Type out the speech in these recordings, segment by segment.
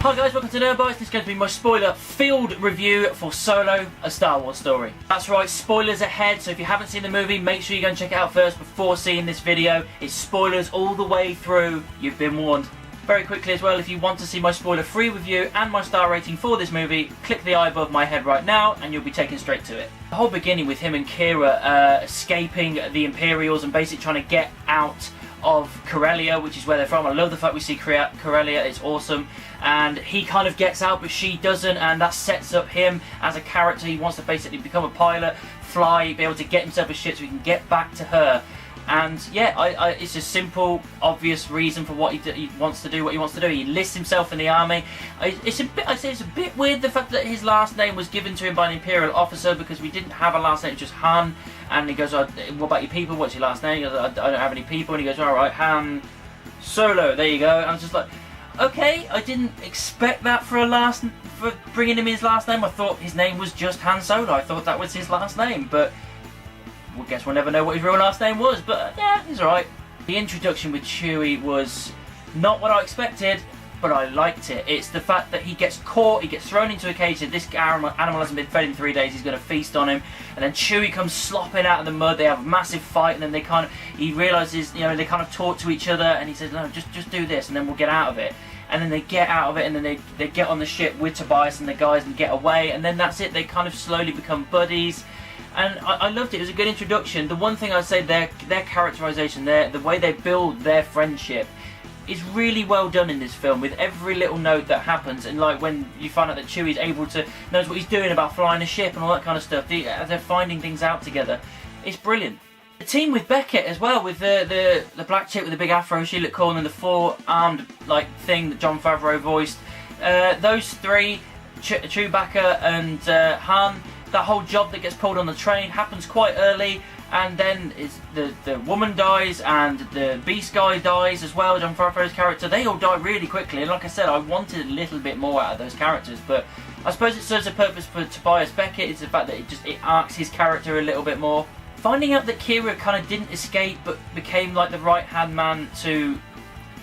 Hi guys, welcome to Nerf Herders. This is going to be my spoiler-filled review for Solo, A Star Wars Story. That's right, spoilers ahead, so if you haven't seen the movie, make sure you go and check it out first before seeing this video. It's spoilers all the way through, you've been warned. Very quickly as well, if you want to see my spoiler-free review and my star rating for this movie, click the eye above my head right now and you'll be taken straight to it. The whole beginning with him and Kira escaping the Imperials and basically trying to get out of Corellia, which is where they're from. I love the fact we see Corellia, it's awesome. And he kind of gets out but she doesn't, and that sets up him as a character. He wants to basically become a pilot, fly, be able to get himself a ship so he can get back to her. And yeah, it's a simple, obvious reason for what he wants to do. What he wants to do, he enlists himself in the army. It's a bit, I'd say, it's a bit weird the fact that his last name was given to him by an Imperial officer, because we didn't have a last name, just Han. And he goes, "What about your people? What's your last name?" He goes, "I don't have any people." And he goes, "All right, Han Solo." There you go. And I was just like, okay, I didn't expect that for bringing him his last name. I thought his name was just Han Solo. I thought that was his last name, but I guess we'll never know what his real last name was, but yeah, he's alright. The introduction with Chewie was not what I expected, but I liked it. It's the fact that he gets caught, he gets thrown into a cage, and this animal hasn't been fed in 3 days, he's going to feast on him, and then Chewie comes slopping out of the mud, they have a massive fight, and then he realises, you know, they kind of talk to each other, and he says, "No, just do this, and then we'll get out of it." And then they get out of it, and then they get on the ship with Tobias and the guys and get away, and then that's it, they kind of slowly become buddies. And I loved it. It was a good introduction. The one thing I'd say, their characterization, the way they build their friendship is really well done in this film, with every little note that happens. And like when you find out that Chewie's knows what he's doing about flying a ship and all that kind of stuff, they're finding things out together. It's brilliant. The team with Beckett as well, with the black chick with the big afro, she looked cool, and then the four-armed like thing that Jon Favreau voiced. Those three, Chewbacca and Han. That whole job that gets pulled on the train happens quite early, and then the woman dies and the beast guy dies as well, Jon Favreau's character. They all die really quickly, and like I said, I wanted a little bit more out of those characters, but I suppose it serves a purpose for Tobias Beckett. It's the fact that it arcs his character a little bit more. Finding out that Kira kind of didn't escape but became like the right-hand man to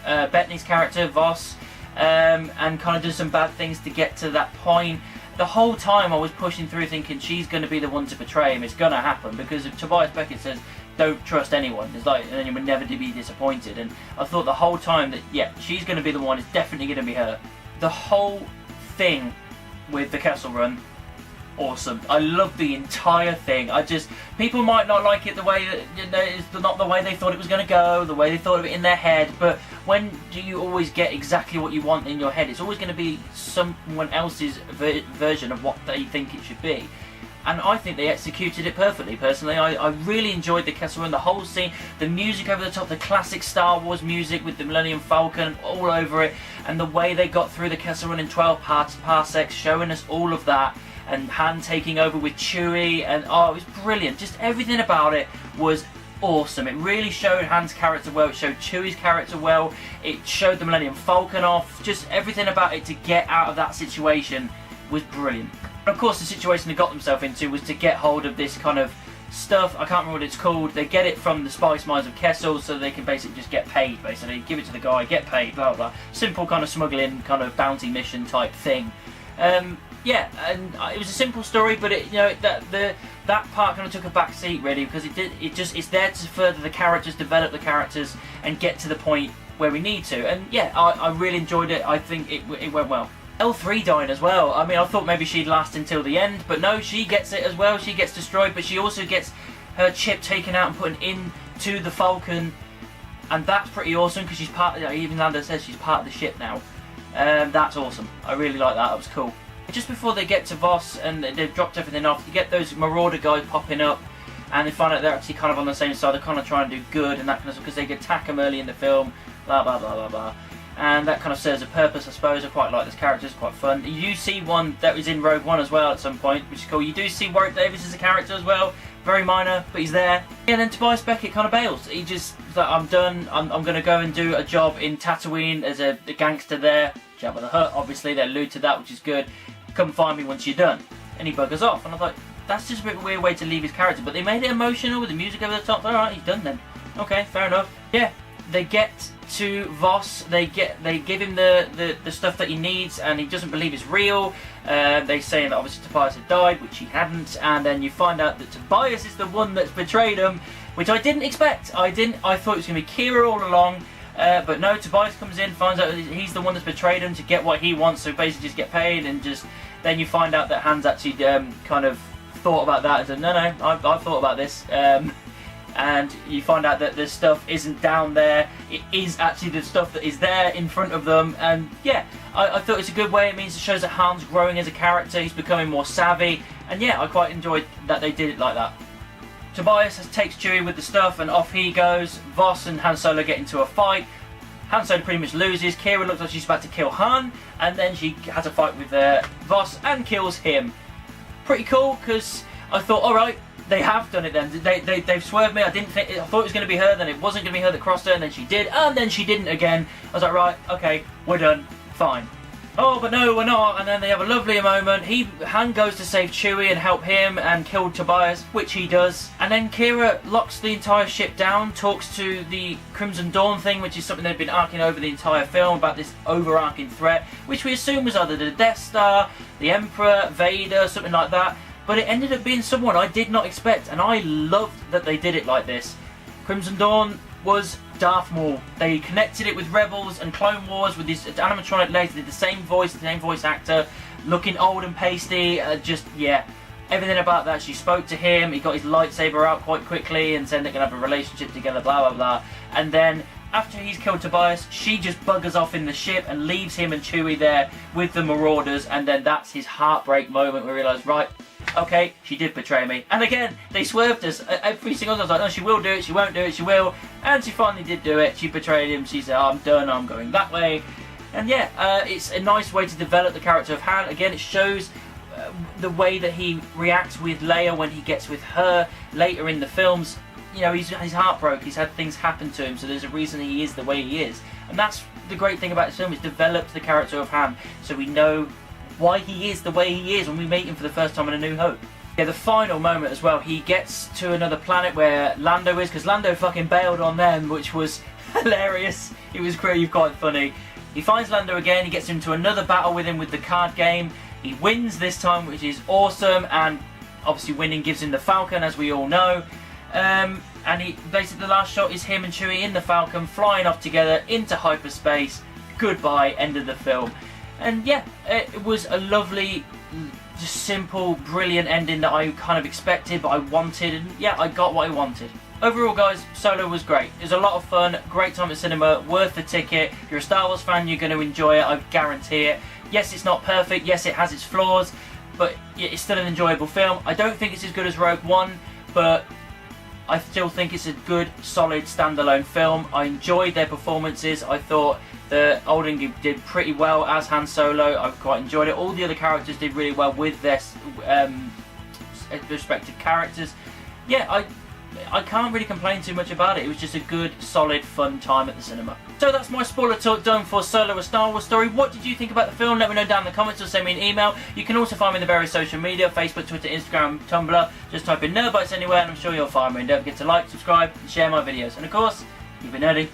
Bettany's character, Voss, and kind of did some bad things to get to that point. The whole time I was pushing through thinking she's going to be the one to betray him. It's going to happen, because if Tobias Beckett says don't trust anyone, it's like, and then you would never be disappointed. And I thought the whole time that yeah, she's going to be the one. It's definitely going to be her. The whole thing with the Kessel Run, awesome. I love the entire thing. People might not like it the way that, you know, it's not the way they thought it was going to go, the way they thought of it in their head, but when do you always get exactly what you want in your head? It's always going to be someone else's version of what they think it should be. And I think they executed it perfectly, personally. I really enjoyed the Kessel Run, the whole scene, the music over the top, the classic Star Wars music with the Millennium Falcon all over it, and the way they got through the Kessel Run in 12 parsecs, showing us all of that, and Han taking over with Chewie, and oh, it was brilliant. Just everything about it was awesome. It really showed Han's character well, it showed Chewie's character well, it showed the Millennium Falcon off, just everything about it to get out of that situation was brilliant. And of course the situation they got themselves into was to get hold of this kind of stuff, I can't remember what it's called. They get it from the spice mines of Kessel, so they can basically just get paid, basically. Give it to the guy, get paid, blah blah. Simple kind of smuggling, kind of bounty mission type thing. Yeah, and it was a simple story, but that part kind of took a back seat really, because it's there to further the characters, develop the characters, and get to the point where we need to. And yeah, I really enjoyed it. I think it went well. L3 died as well. I mean, I thought maybe she'd last until the end, but no, she gets it as well. She gets destroyed, but she also gets her chip taken out and put into the Falcon, and that's pretty awesome, because she's part. Even Lando says she's part of the ship now. That's awesome. I really like that. That was cool. Just before they get to Voss and they've dropped everything off, you get those Marauder guys popping up, and they find out they're actually kind of on the same side. They're kind of trying to do good and that kind of stuff, because they attack them early in the film, blah blah blah blah blah. And that kind of serves a purpose, I suppose. I quite like this character, it's quite fun. You do see one that was in Rogue One as well at some point, which is cool. You do see Warwick Davis as a character as well, very minor, but he's there. And then Tobias Beckett kind of bails. He's like, I'm done, I'm going to go and do a job in Tatooine as a gangster there. Jabba the Hutt, obviously, they allude to that, which is good. Come find me once you're done. And he buggers off, and I thought, that's just a bit of a weird way to leave his character, but they made it emotional with the music over the top. Alright, he's done then. Okay, fair enough. Yeah, they get to Voss, they give him the stuff that he needs, and he doesn't believe it's real. They say that obviously Tobias had died, which he hadn't, and then you find out that Tobias is the one that's betrayed him, which I didn't expect. I thought it was going to be Kira all along, but no, Tobias comes in, finds out that he's the one that's betrayed him to get what he wants, so basically just get paid, and just then you find out that Hans actually kind of thought about that and said, no, I've thought about this. And you find out that the stuff isn't down there, it is actually the stuff that is there in front of them, and yeah, I thought it's a good way. It means it shows that Han's growing as a character, he's becoming more savvy, and yeah, I quite enjoyed that they did it like that. Tobias takes Chewie with the stuff and off he goes. Voss and Han Solo get into a fight. Han Solo pretty much loses, Kira looks like she's about to kill Han, and then she has a fight with Voss and kills him. Pretty cool, because I thought, alright, they have done it then. They've swerved me. I thought it was going to be her, then it wasn't going to be her that crossed her, and then she did, and then she didn't again. I was like, right, okay, we're done, fine. Oh, but no, we're not, and then they have a lovely moment. Han goes to save Chewie and help him and kill Tobias, which he does. And then Kira locks the entire ship down, talks to the Crimson Dawn thing, which is something they've been arcing over the entire film, about this overarching threat, which we assume was either the Death Star, the Emperor, Vader, something like that. But it ended up being someone I did not expect, and I loved that they did it like this. Crimson Dawn was Darth Maul. They connected it with Rebels and Clone Wars with his animatronic legs. They did the same voice actor, looking old and pasty. Just, yeah, everything about that. She spoke to him, he got his lightsaber out quite quickly and said they're going to have a relationship together, blah, blah, blah. And then, after he's killed Tobias, she just buggers off in the ship and leaves him and Chewie there with the Marauders, and then that's his heartbreak moment where we realise, right, okay, she did betray me. And again, they swerved us. Every single time I was like, no, she will do it, she won't do it, she will. And she finally did do it. She betrayed him. She said, oh, I'm done, I'm going that way. And yeah, it's a nice way to develop the character of Han. Again, it shows the way that he reacts with Leia when he gets with her later in the films. You know, he's heartbroken, he's had things happen to him, so there's a reason he is the way he is. And that's the great thing about this film, it's developed the character of Han, so we know why he is the way he is when we meet him for the first time in A New Hope. Yeah, the final moment as well, he gets to another planet where Lando is, because Lando fucking bailed on them, which was hilarious. It was really quite funny. He finds Lando again, he gets into another battle with him with the card game. He wins this time, which is awesome, and obviously winning gives him the Falcon, as we all know. And he basically, the last shot is him and Chewie in the Falcon, flying off together into hyperspace. Goodbye, end of the film. And yeah, it was a lovely, just simple, brilliant ending that I kind of expected, but I wanted, and yeah, I got what I wanted. Overall, guys, Solo was great. It was a lot of fun, great time at cinema, worth the ticket. If you're a Star Wars fan, you're going to enjoy it, I guarantee it. Yes, it's not perfect, yes, it has its flaws, but it's still an enjoyable film. I don't think it's as good as Rogue One, but I still think it's a good, solid, standalone film. I enjoyed their performances. I thought that Olding did pretty well as Han Solo. I quite enjoyed it. All the other characters did really well with their respective characters. Yeah, I can't really complain too much about it. It was just a good, solid, fun time at the cinema. So that's my spoiler talk done for Solo: A Star Wars Story. What did you think about the film? Let me know down in the comments or send me an email. You can also find me in the various social media, Facebook, Twitter, Instagram, Tumblr. Just type in Nerd Bites anywhere and I'm sure you'll find me. And don't forget to like, subscribe and share my videos. And of course, keep it nerdy.